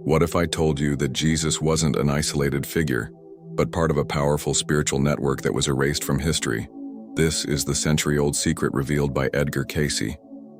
What if I told you that Jesus wasn't an isolated figure, but part of a powerful spiritual network that was erased from history? This is the century-old secret revealed by Edgar Cayce.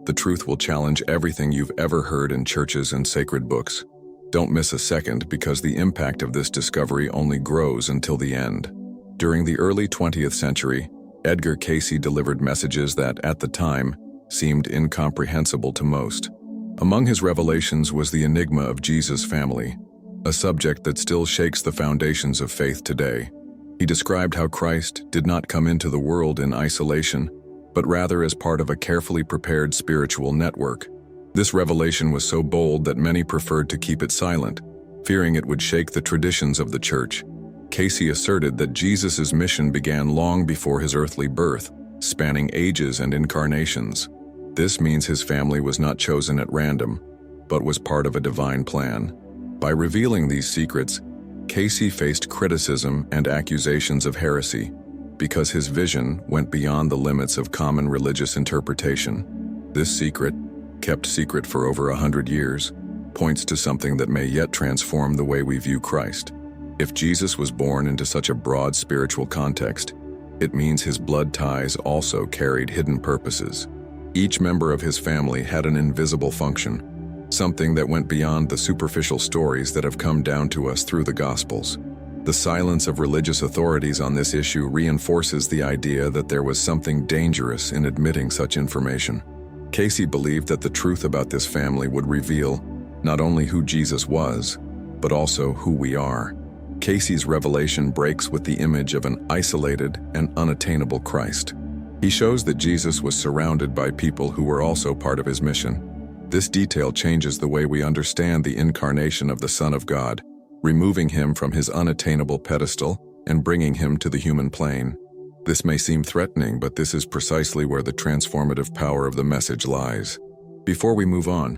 The truth will challenge everything you've ever heard in churches and sacred books. Don't miss a second, because the impact of this discovery only grows until the end. During the early 20th century, Edgar Cayce delivered messages that, at the time, seemed incomprehensible to most. Among his revelations was the enigma of Jesus' family, a subject that still shakes the foundations of faith today. He described how Christ did not come into the world in isolation, but rather as part of a carefully prepared spiritual network. This revelation was so bold that many preferred to keep it silent, fearing it would shake the traditions of the church. Cayce asserted that Jesus' mission began long before his earthly birth, spanning ages and incarnations. This means his family was not chosen at random, but was part of a divine plan. By revealing these secrets, Cayce faced criticism and accusations of heresy, because his vision went beyond the limits of common religious interpretation. This secret, kept secret for over 100 years, points to something that may yet transform the way we view Christ. If Jesus was born into such a broad spiritual context, it means his blood ties also carried hidden purposes. Each member of his family had an invisible function, something that went beyond the superficial stories that have come down to us through the Gospels. The silence of religious authorities on this issue reinforces the idea that there was something dangerous in admitting such information. Cayce believed that the truth about this family would reveal not only who Jesus was, but also who we are. Cayce's revelation breaks with the image of an isolated and unattainable Christ. He shows that Jesus was surrounded by people who were also part of his mission. This detail changes the way we understand the incarnation of the Son of God, removing him from his unattainable pedestal and bringing him to the human plane. This may seem threatening, but this is precisely where the transformative power of the message lies. Before we move on,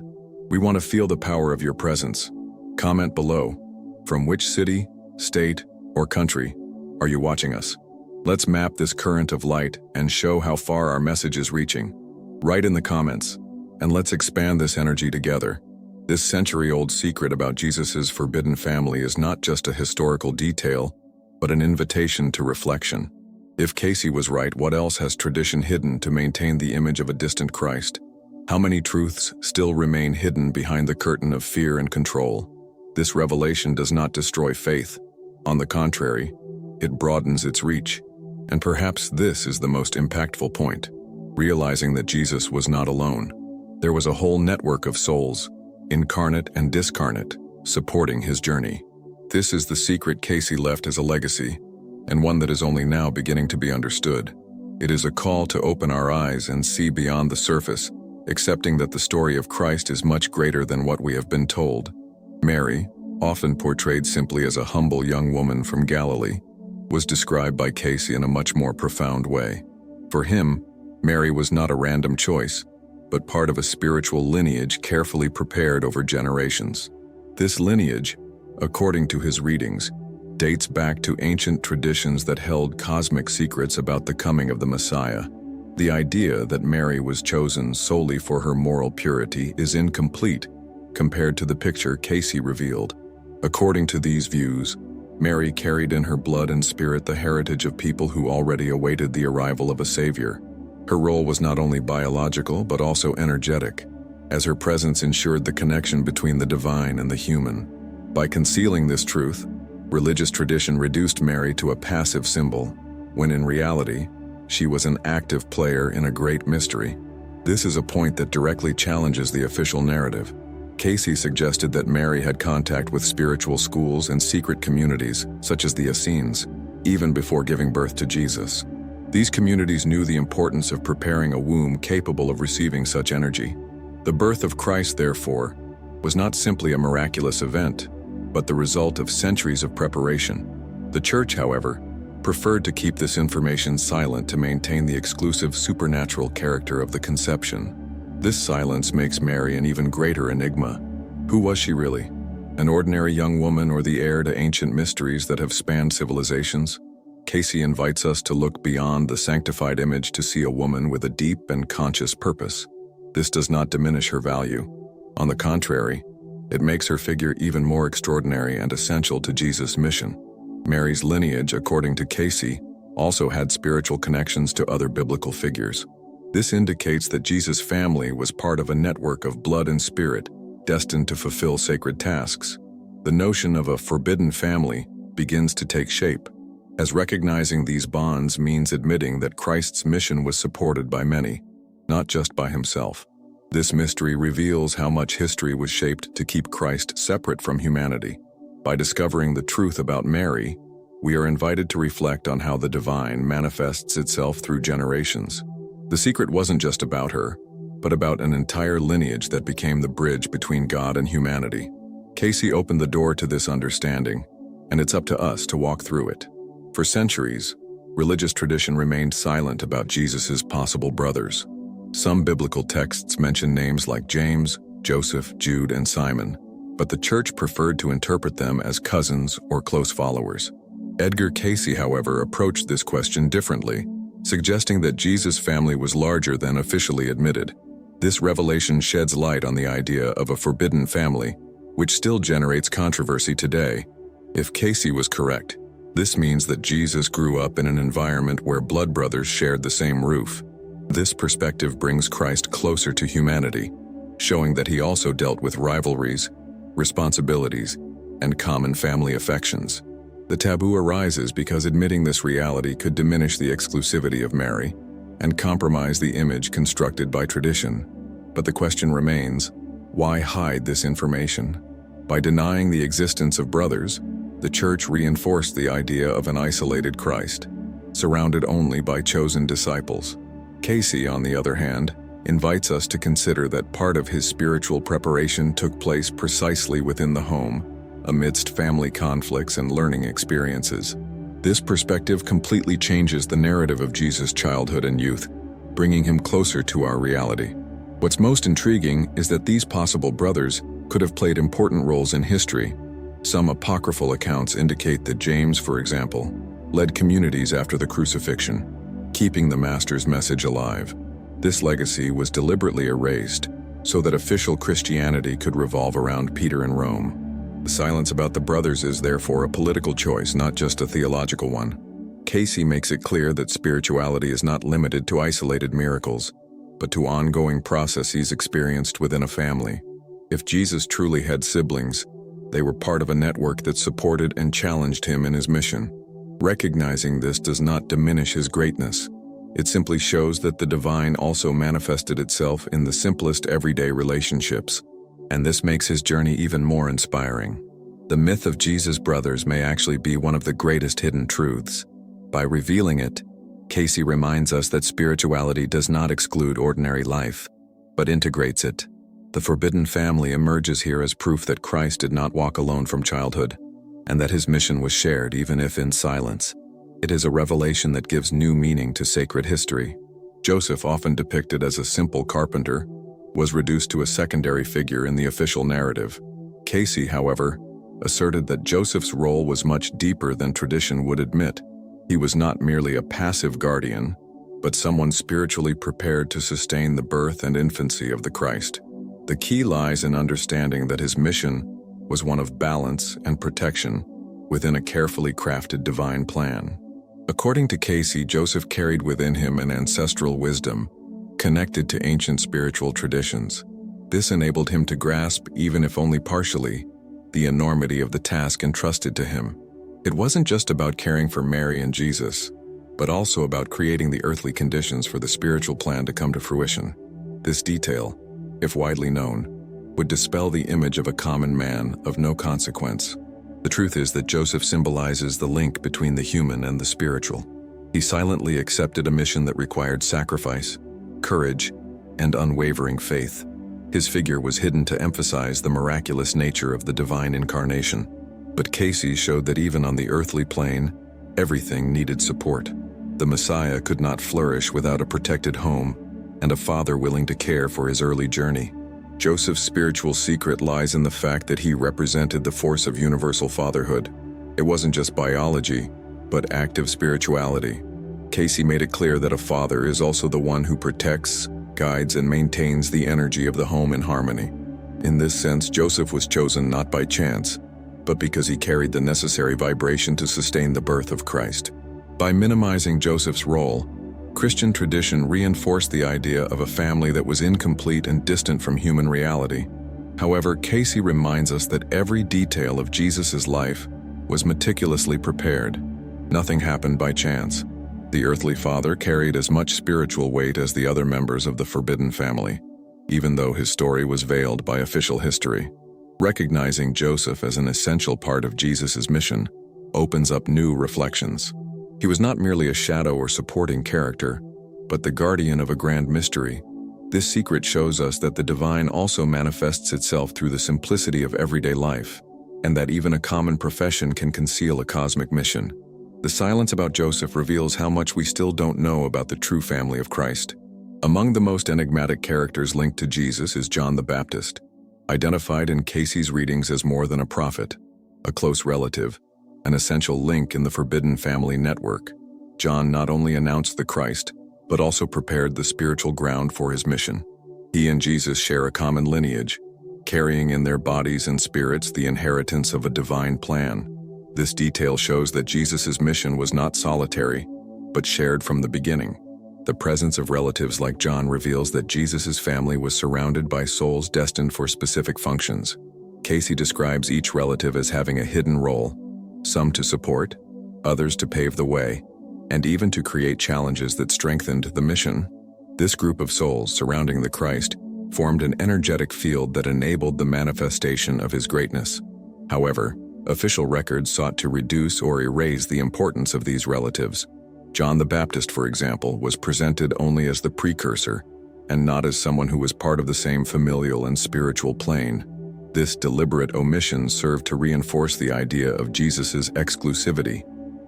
we want to feel the power of your presence. Comment below. From which city, state, or country are you watching us? Let's map this current of light and show how far our message is reaching. Write in the comments, and let's expand this energy together. This century-old secret about Jesus' forbidden family is not just a historical detail, but an invitation to reflection. If Cayce was right, what else has tradition hidden to maintain the image of a distant Christ? How many truths still remain hidden behind the curtain of fear and control? This revelation does not destroy faith. On the contrary, it broadens its reach. And perhaps this is the most impactful point, realizing that Jesus was not alone. There was a whole network of souls, incarnate and discarnate, supporting his journey. This is the secret Cayce left as a legacy, and one that is only now beginning to be understood. It is a call to open our eyes and see beyond the surface, accepting that the story of Christ is much greater than what we have been told. Mary, often portrayed simply as a humble young woman from Galilee, was described by Cayce in a much more profound way. For him, Mary was not a random choice, but part of a spiritual lineage carefully prepared over generations. This lineage, according to his readings, dates back to ancient traditions that held cosmic secrets about the coming of the Messiah. The idea that Mary was chosen solely for her moral purity is incomplete compared to the picture Cayce revealed. According to these views, Mary carried in her blood and spirit the heritage of people who already awaited the arrival of a Savior. Her role was not only biological but also energetic, as her presence ensured the connection between the divine and the human. By concealing this truth, religious tradition reduced Mary to a passive symbol, when in reality, she was an active player in a great mystery. This is a point that directly challenges the official narrative. Cayce suggested that Mary had contact with spiritual schools and secret communities, such as the Essenes, even before giving birth to Jesus. These communities knew the importance of preparing a womb capable of receiving such energy. The birth of Christ, therefore, was not simply a miraculous event, but the result of centuries of preparation. The Church, however, preferred to keep this information silent to maintain the exclusive supernatural character of the conception. This silence makes Mary an even greater enigma. Who was she really? An ordinary young woman or the heir to ancient mysteries that have spanned civilizations? Cayce invites us to look beyond the sanctified image to see a woman with a deep and conscious purpose. This does not diminish her value. On the contrary, It makes her figure even more extraordinary and essential to Jesus' mission. Mary's lineage, according to Cayce, also had spiritual connections to other biblical figures. This indicates that Jesus' family was part of a network of blood and spirit, destined to fulfill sacred tasks. The notion of a forbidden family begins to take shape, as recognizing these bonds means admitting that Christ's mission was supported by many, not just by himself. This mystery reveals how much history was shaped to keep Christ separate from humanity. By discovering the truth about Mary, we are invited to reflect on how the divine manifests itself through generations. The secret wasn't just about her, but about an entire lineage that became the bridge between God and humanity. Cayce opened the door to this understanding, and it's up to us to walk through it. For centuries, religious tradition remained silent about Jesus' possible brothers. Some biblical texts mention names like James, Joseph, Jude, and Simon, but the church preferred to interpret them as cousins or close followers. Edgar Cayce, however, approached this question differently, suggesting that Jesus' family was larger than officially admitted. This revelation sheds light on the idea of a forbidden family, which still generates controversy today. If Cayce was correct, this means that Jesus grew up in an environment where blood brothers shared the same roof. This perspective brings Christ closer to humanity, showing that he also dealt with rivalries, responsibilities, and common family affections. The taboo arises because admitting this reality could diminish the exclusivity of Mary and compromise the image constructed by tradition. But the question remains, why hide this information? By denying the existence of brothers, the church reinforced the idea of an isolated Christ, surrounded only by chosen disciples. Cayce, on the other hand, invites us to consider that part of his spiritual preparation took place precisely within the home, amidst family conflicts and learning experiences. This perspective completely changes the narrative of Jesus' childhood and youth, bringing him closer to our reality. What's most intriguing is that these possible brothers could have played important roles in history. Some apocryphal accounts indicate that James, for example, led communities after the crucifixion, keeping the Master's message alive. This legacy was deliberately erased so that official Christianity could revolve around Peter and Rome. The silence about the brothers is therefore a political choice, not just a theological one. Cayce makes it clear that spirituality is not limited to isolated miracles, but to ongoing processes experienced within a family. If Jesus truly had siblings, they were part of a network that supported and challenged him in his mission. Recognizing this does not diminish his greatness. It simply shows that the divine also manifested itself in the simplest everyday relationships, and this makes his journey even more inspiring. The myth of Jesus' brothers may actually be one of the greatest hidden truths. By revealing it, Cayce reminds us that spirituality does not exclude ordinary life, but integrates it. The forbidden family emerges here as proof that Christ did not walk alone from childhood, and that his mission was shared even if in silence. It is a revelation that gives new meaning to sacred history. Joseph, often depicted as a simple carpenter, was reduced to a secondary figure in the official narrative. Cayce, however, asserted that Joseph's role was much deeper than tradition would admit. He was not merely a passive guardian, but someone spiritually prepared to sustain the birth and infancy of the Christ. The key lies in understanding that his mission was one of balance and protection within a carefully crafted divine plan. According to Cayce, Joseph carried within him an ancestral wisdom connected to ancient spiritual traditions. This enabled him to grasp, even if only partially, the enormity of the task entrusted to him. It wasn't just about caring for Mary and Jesus, but also about creating the earthly conditions for the spiritual plan to come to fruition. This detail, if widely known, would dispel the image of a common man of no consequence. The truth is that Joseph symbolizes the link between the human and the spiritual. He silently accepted a mission that required sacrifice, courage, and unwavering faith. His figure was hidden to emphasize the miraculous nature of the divine incarnation. But Cayce showed that even on the earthly plane, everything needed support. The Messiah could not flourish without a protected home and a father willing to care for his early journey. Joseph's spiritual secret lies in the fact that he represented the force of universal fatherhood. It wasn't just biology, but active spirituality. Cayce made it clear that a father is also the one who protects, guides, and maintains the energy of the home in harmony. In this sense, Joseph was chosen not by chance, but because he carried the necessary vibration to sustain the birth of Christ. By minimizing Joseph's role, Christian tradition reinforced the idea of a family that was incomplete and distant from human reality. However, Cayce reminds us that every detail of Jesus' life was meticulously prepared. Nothing happened by chance. The earthly father carried as much spiritual weight as the other members of the forbidden family, even though his story was veiled by official history. Recognizing Joseph as an essential part of Jesus' mission opens up new reflections. He was not merely a shadow or supporting character, but the guardian of a grand mystery. This secret shows us that the divine also manifests itself through the simplicity of everyday life, and that even a common profession can conceal a cosmic mission. The silence about Joseph reveals how much we still don't know about the true family of Christ. Among the most enigmatic characters linked to Jesus is John the Baptist, identified in Cayce's readings as more than a prophet, a close relative, an essential link in the forbidden family network. John not only announced the Christ, but also prepared the spiritual ground for his mission. He and Jesus share a common lineage, carrying in their bodies and spirits the inheritance of a divine plan. This detail shows that Jesus' mission was not solitary, but shared from the beginning. The presence of relatives like John reveals that Jesus' family was surrounded by souls destined for specific functions. Cayce describes each relative as having a hidden role, some to support, others to pave the way, and even to create challenges that strengthened the mission. This group of souls surrounding the Christ formed an energetic field that enabled the manifestation of his greatness. However, official records sought to reduce or erase the importance of these relatives. John the Baptist, for example, was presented only as the precursor, and not as someone who was part of the same familial and spiritual plane. This deliberate omission served to reinforce the idea of Jesus' exclusivity,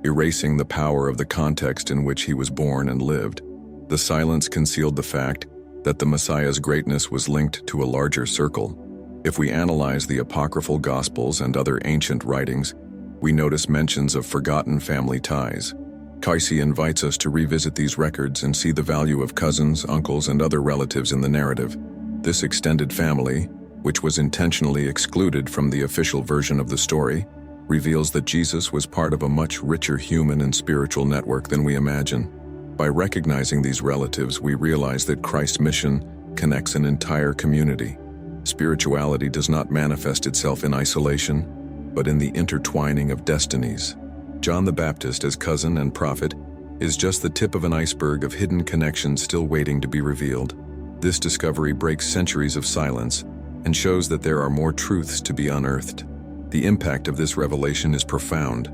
erasing the power of the context in which he was born and lived. The silence concealed the fact that the Messiah's greatness was linked to a larger circle. If we analyze the apocryphal Gospels and other ancient writings, we notice mentions of forgotten family ties. Cayce invites us to revisit these records and see the value of cousins, uncles, and other relatives in the narrative. This extended family, which was intentionally excluded from the official version of the story, reveals that Jesus was part of a much richer human and spiritual network than we imagine. By recognizing these relatives, we realize that Christ's mission connects an entire community. Spirituality does not manifest itself in isolation, but in the intertwining of destinies. John the Baptist, as cousin and prophet, is just the tip of an iceberg of hidden connections still waiting to be revealed. This discovery breaks centuries of silence and shows that there are more truths to be unearthed. The impact of this revelation is profound.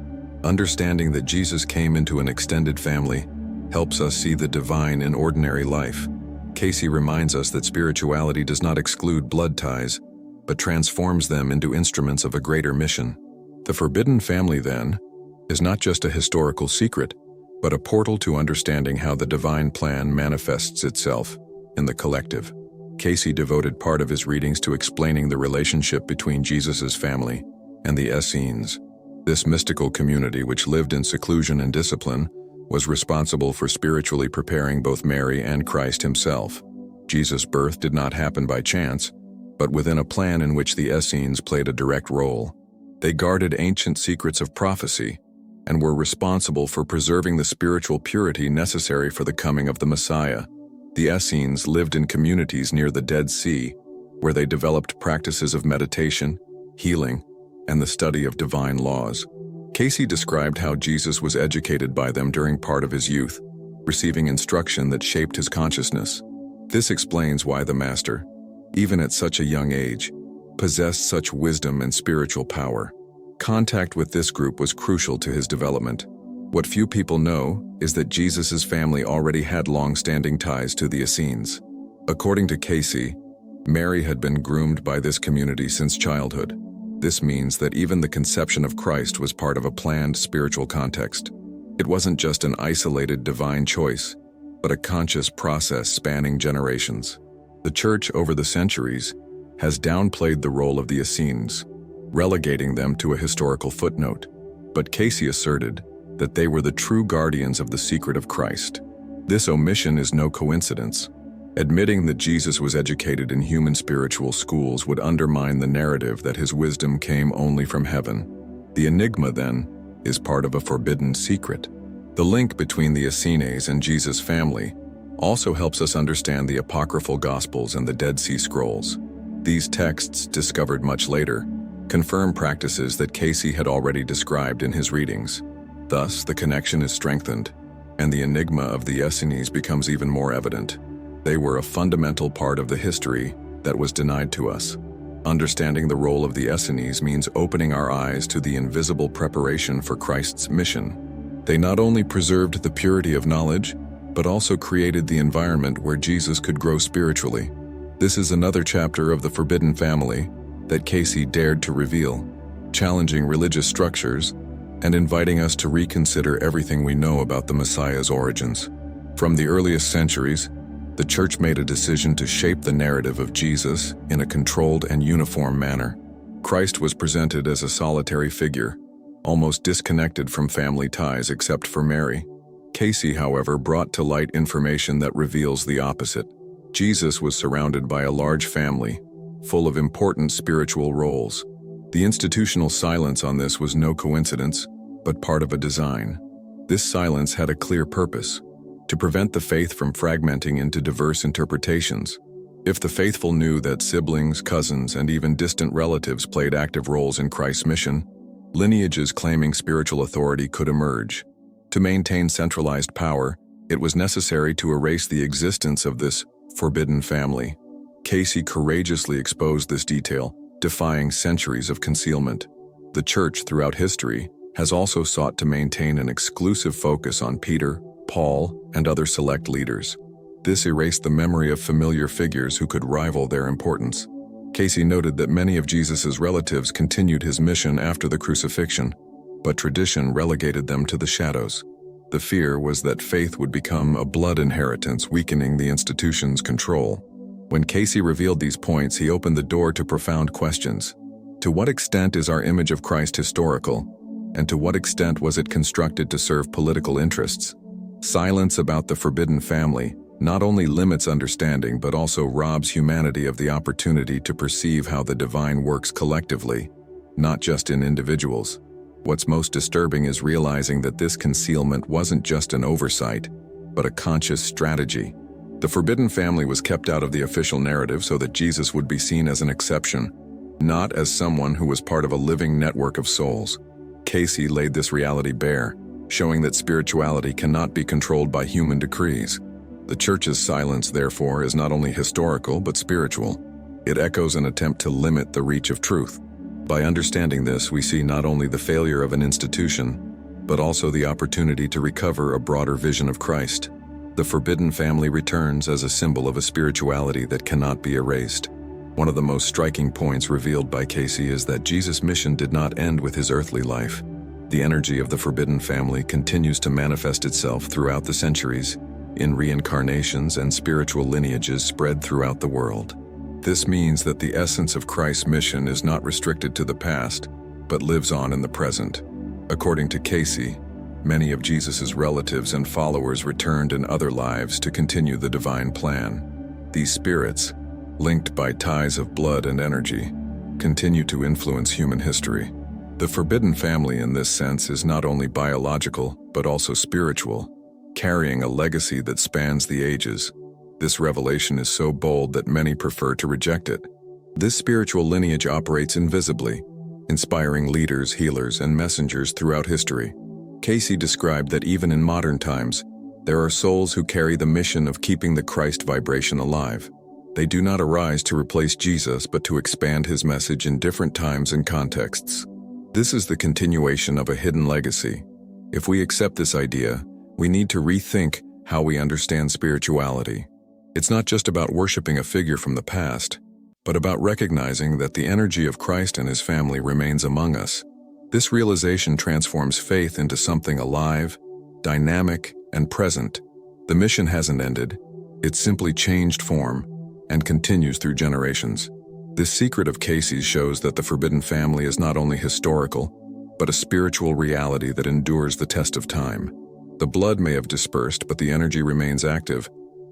Understanding that Jesus came into an extended family helps us see the divine in ordinary life. Cayce reminds us that spirituality does not exclude blood ties, but transforms them into instruments of a greater mission. The forbidden family, then, is not just a historical secret, but a portal to understanding how the divine plan manifests itself in the collective. Cayce devoted part of his readings to explaining the relationship between Jesus' family and the Essenes. This mystical community, which lived in seclusion and discipline, was responsible for spiritually preparing both Mary and Christ himself. Jesus' birth did not happen by chance, but within a plan in which the Essenes played a direct role. They guarded ancient secrets of prophecy and were responsible for preserving the spiritual purity necessary for the coming of the Messiah. The Essenes lived in communities near the Dead Sea, where they developed practices of meditation, healing, and the study of divine laws. Cayce described how Jesus was educated by them during part of his youth, receiving instruction that shaped his consciousness. This explains why the Master, even at such a young age, possessed such wisdom and spiritual power. Contact with this group was crucial to his development. What few people know is that Jesus' family already had long-standing ties to the Essenes. According to Cayce, Mary had been groomed by this community since childhood. This means that even the conception of Christ was part of a planned spiritual context. It wasn't just an isolated divine choice, but a conscious process spanning generations. The Church over the centuries has downplayed the role of the Essenes, relegating them to a historical footnote. But Cayce asserted that they were the true guardians of the secret of Christ. This omission is no coincidence. Admitting that Jesus was educated in human spiritual schools would undermine the narrative that his wisdom came only from heaven. The enigma, then, is part of a forbidden secret. The link between the Essenes and Jesus' family also helps us understand the apocryphal Gospels and the Dead Sea Scrolls. These texts, discovered much later, confirm practices that Cayce had already described in his readings. Thus, the connection is strengthened, and the enigma of the Essenes becomes even more evident. They were a fundamental part of the history that was denied to us. Understanding the role of the Essenes means opening our eyes to the invisible preparation for Christ's mission. They not only preserved the purity of knowledge, but also created the environment where Jesus could grow spiritually. This is another chapter of the Forbidden Family that Cayce dared to reveal, challenging religious structures and inviting us to reconsider everything we know about the Messiah's origins. From the earliest centuries, the Church made a decision to shape the narrative of Jesus in a controlled and uniform manner. Christ was presented as a solitary figure, almost disconnected from family ties except for Mary. Cayce, however, brought to light information that reveals the opposite. Jesus was surrounded by a large family, full of important spiritual roles. The institutional silence on this was no coincidence, but part of a design. This silence had a clear purpose: to prevent the faith from fragmenting into diverse interpretations. If the faithful knew that siblings, cousins, and even distant relatives played active roles in Christ's mission, lineages claiming spiritual authority could emerge. To maintain centralized power, it was necessary to erase the existence of this forbidden family. Cayce courageously exposed this detail, defying centuries of concealment. The Church, throughout history, has also sought to maintain an exclusive focus on Peter, Paul, and other select leaders. This erased the memory of familiar figures who could rival their importance. Cayce noted that many of Jesus' relatives continued his mission after the crucifixion, but tradition relegated them to the shadows. The fear was that faith would become a blood inheritance, weakening the institution's control. When Cayce revealed these points, he opened the door to profound questions. To what extent is our image of Christ historical, and to what extent was it constructed to serve political interests? Silence about the forbidden family not only limits understanding but also robs humanity of the opportunity to perceive how the divine works collectively, not just in individuals. What's most disturbing is realizing that this concealment wasn't just an oversight, but a conscious strategy. The forbidden family was kept out of the official narrative so that Jesus would be seen as an exception, not as someone who was part of a living network of souls. Cayce laid this reality bare, showing that spirituality cannot be controlled by human decrees. The Church's silence, therefore, is not only historical but spiritual. It echoes an attempt to limit the reach of truth. By understanding this, we see not only the failure of an institution, but also the opportunity to recover a broader vision of Christ. The forbidden family returns as a symbol of a spirituality that cannot be erased. One of the most striking points revealed by Cayce is that Jesus' mission did not end with his earthly life. The energy of the forbidden family continues to manifest itself throughout the centuries, in reincarnations and spiritual lineages spread throughout the world. This means that the essence of Christ's mission is not restricted to the past, but lives on in the present. According to Cayce, many of Jesus' relatives and followers returned in other lives to continue the divine plan. These spirits, linked by ties of blood and energy, continue to influence human history. The forbidden family in this sense is not only biological, but also spiritual, carrying a legacy that spans the ages. This revelation is so bold that many prefer to reject it. This spiritual lineage operates invisibly, inspiring leaders, healers, and messengers throughout history. Cayce described that even in modern times, there are souls who carry the mission of keeping the Christ vibration alive. They do not arise to replace Jesus, but to expand his message in different times and contexts. This is the continuation of a hidden legacy. If we accept this idea, we need to rethink how we understand spirituality. It's not just about worshiping a figure from the past, but about recognizing that the energy of Christ and his family remains among us. This realization transforms faith into something alive, dynamic, and present. The mission hasn't ended, it's simply changed form and continues through generations. This secret of Cayce's shows that the forbidden family is not only historical, but a spiritual reality that endures the test of time. The blood may have dispersed, but the energy remains active,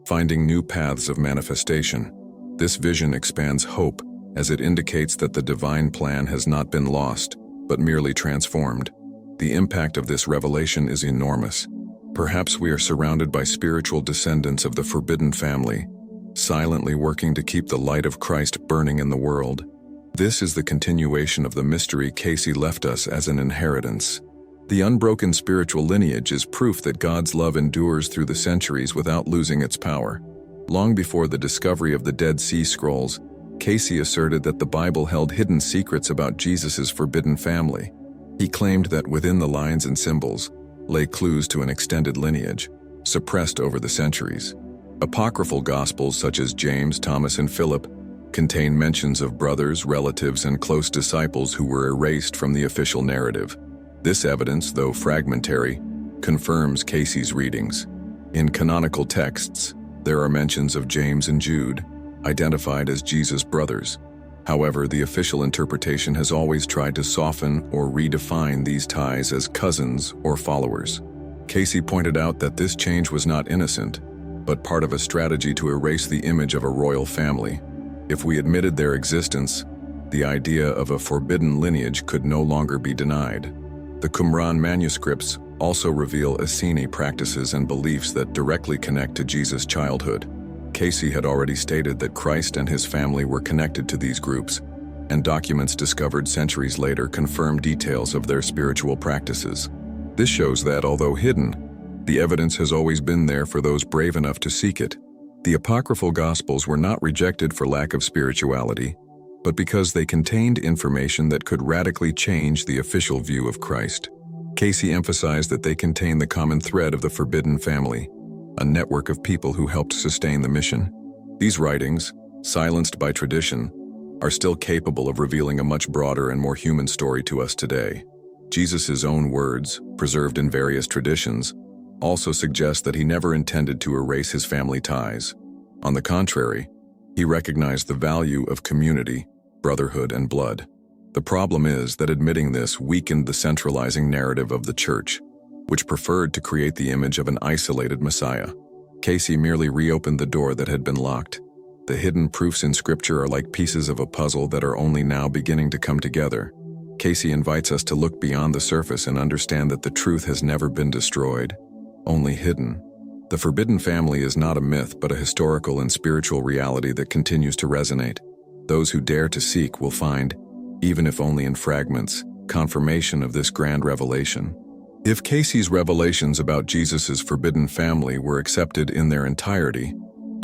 finding new paths of manifestation. This vision expands hope as it indicates that the divine plan has not been lost, but merely transformed. The impact of this revelation is enormous. Perhaps we are surrounded by spiritual descendants of the forbidden family, silently working to keep the light of Christ burning in the world. This is the continuation of the mystery Cayce left us as an inheritance. The unbroken spiritual lineage is proof that God's love endures through the centuries without losing its power. Long before the discovery of the Dead Sea Scrolls, Cayce asserted that the Bible held hidden secrets about Jesus' forbidden family. He claimed that within the lines and symbols lay clues to an extended lineage, suppressed over the centuries. Apocryphal Gospels such as James, Thomas, and Philip contain mentions of brothers, relatives, and close disciples who were erased from the official narrative. This evidence, though fragmentary, confirms Cayce's readings. In canonical texts, there are mentions of James and Jude, identified as Jesus' brothers. However, the official interpretation has always tried to soften or redefine these ties as cousins or followers. Cayce pointed out that this change was not innocent, but part of a strategy to erase the image of a royal family. If we admitted their existence, the idea of a forbidden lineage could no longer be denied. The Qumran manuscripts also reveal Essene practices and beliefs that directly connect to Jesus' childhood. Cayce had already stated that Christ and his family were connected to these groups, and documents discovered centuries later confirm details of their spiritual practices. This shows that, although hidden, the evidence has always been there for those brave enough to seek it. The apocryphal Gospels were not rejected for lack of spirituality, but because they contained information that could radically change the official view of Christ. Cayce emphasized that they contain the common thread of the forbidden family, a network of people who helped sustain the mission. These writings, silenced by tradition, are still capable of revealing a much broader and more human story to us today. Jesus' own words, preserved in various traditions, also suggest that he never intended to erase his family ties. On the contrary, he recognized the value of community, brotherhood, and blood. The problem is that admitting this weakened the centralizing narrative of the Church, which preferred to create the image of an isolated Messiah. Cayce merely reopened the door that had been locked. The hidden proofs in Scripture are like pieces of a puzzle that are only now beginning to come together. Cayce invites us to look beyond the surface and understand that the truth has never been destroyed, only hidden. The forbidden family is not a myth, but a historical and spiritual reality that continues to resonate. Those who dare to seek will find, even if only in fragments, confirmation of this grand revelation. If Cayce's revelations about Jesus' forbidden family were accepted in their entirety,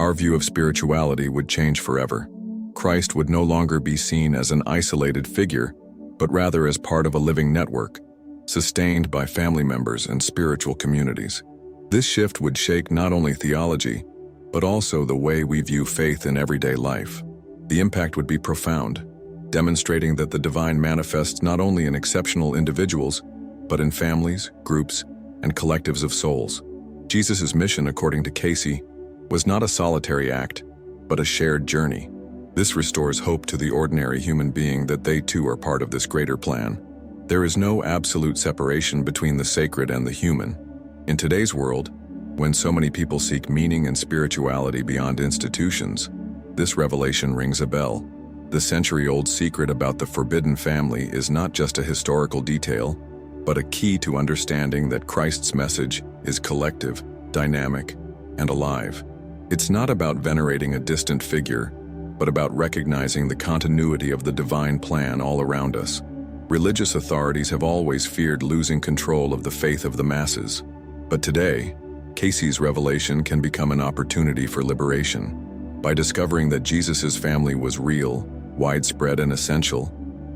our view of spirituality would change forever. Christ would no longer be seen as an isolated figure, but rather as part of a living network, sustained by family members and spiritual communities. This shift would shake not only theology, but also the way we view faith in everyday life. The impact would be profound, demonstrating that the divine manifests not only in exceptional individuals, but in families, groups, and collectives of souls. Jesus' mission, according to Cayce, was not a solitary act, but a shared journey. This restores hope to the ordinary human being that they too are part of this greater plan. There is no absolute separation between the sacred and the human. In today's world, when so many people seek meaning and spirituality beyond institutions, this revelation rings a bell. The century-old secret about the forbidden family is not just a historical detail, but a key to understanding that Christ's message is collective, dynamic, and alive. It's not about venerating a distant figure, but about recognizing the continuity of the divine plan all around us. Religious authorities have always feared losing control of the faith of the masses. But today, Cayce's revelation can become an opportunity for liberation. By discovering that Jesus' family was real, widespread, and essential,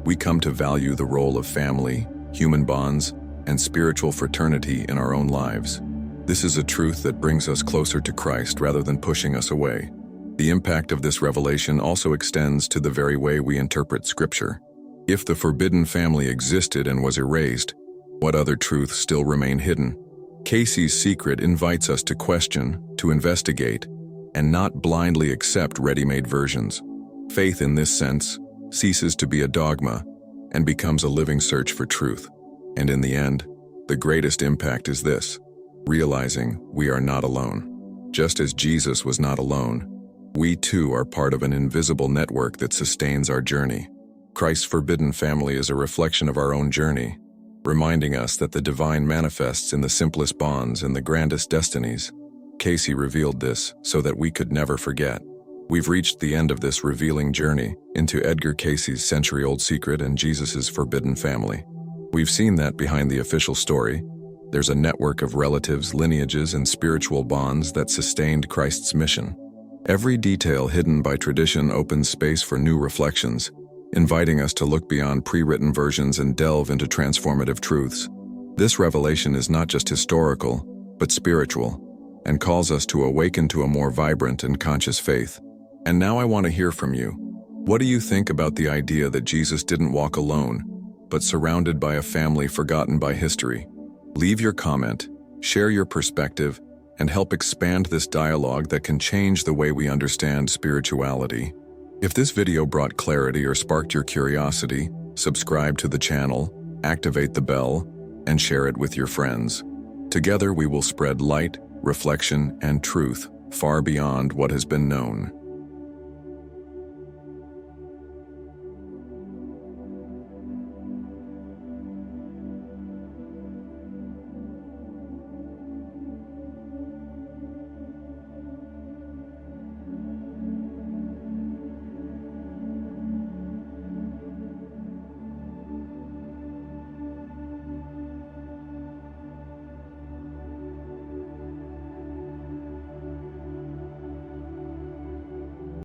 we come to value the role of family, human bonds, and spiritual fraternity in our own lives. This is a truth that brings us closer to Christ rather than pushing us away. The impact of this revelation also extends to the very way we interpret Scripture. If the forbidden family existed and was erased, what other truths still remain hidden? Cayce's secret invites us to question, to investigate, and not blindly accept ready-made versions. Faith in this sense ceases to be a dogma and becomes a living search for truth. And in the end, the greatest impact is this: realizing we are not alone. Just as Jesus was not alone, we too are part of an invisible network that sustains our journey. Christ's forbidden family is a reflection of our own journey, reminding us that the divine manifests in the simplest bonds and the grandest destinies. Cayce revealed this so that we could never forget. We've reached the end of this revealing journey into Edgar Cayce's century-old secret and Jesus's forbidden family. We've seen that behind the official story, there's a network of relatives, lineages, and spiritual bonds that sustained Christ's mission. Every detail hidden by tradition opens space for new reflections, inviting us to look beyond pre-written versions and delve into transformative truths. This revelation is not just historical, but spiritual, and calls us to awaken to a more vibrant and conscious faith. And now I want to hear from you. What do you think about the idea that Jesus didn't walk alone, but surrounded by a family forgotten by history? Leave your comment, share your perspective, and help expand this dialogue that can change the way we understand spirituality. If this video brought clarity or sparked your curiosity, subscribe to the channel, activate the bell, and share it with your friends. Together we will spread light, reflection, and truth far beyond what has been known.